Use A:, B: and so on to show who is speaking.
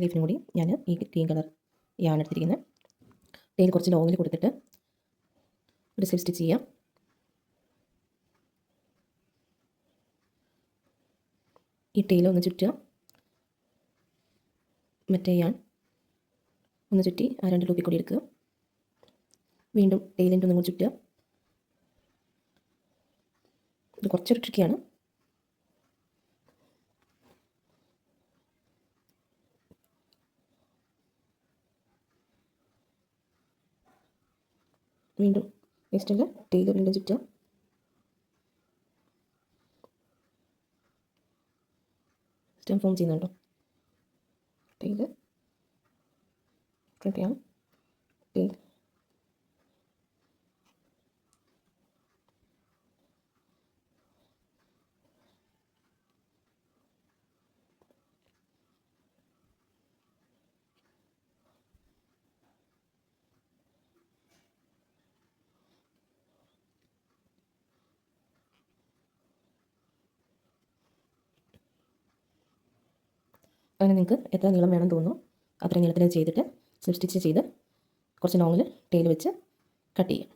A: ലീഫിനും കൂടി ഞാൻ ഈ ഗ്രീൻ കളർ യാണ് എടുത്തിരിക്കുന്നത്. ടെയിൽ കുറച്ച് ലോങ്ങിൽ കൊടുത്തിട്ട് ഒരു സ്ലിപ്പ് സ്റ്റിച്ച് ചെയ്യാം. ഈ ടെയിൽ ഒന്ന് ചുറ്റുക, മറ്റേ യാൺ ഒന്ന് ചുറ്റി ആ 2 ലൂപ്പിൽ കൂടി എടുക്കുക. വീണ്ടും ടെയിലിൻ്റെ ഒന്നും കൂടി ചുറ്റുക. ഇത് കുറച്ചൊരു ട്രിക്കിയാണ്. വീണ്ടും നെക്സ്റ്റിൽ ടെയിൽ വീണ്ടും ചുറ്റുക. സ്റ്റെം ഫോം ചെയ്യുന്നുണ്ടോ? ടെയിൽ ഫ്രണ്ട് ടെയിൽ അങ്ങനെ നിങ്ങൾക്ക് എത്ര നീളം വേണം തോന്നുന്നു അത്രയും നീളത്തിൽ ചെയ്തിട്ട് സ്ലിപ്പ് സ്റ്റിച്ച് ചെയ്ത് കുറച്ച് ലോങ്ങിൽ ടെയിൽ വെച്ച് കട്ട് ചെയ്യാം.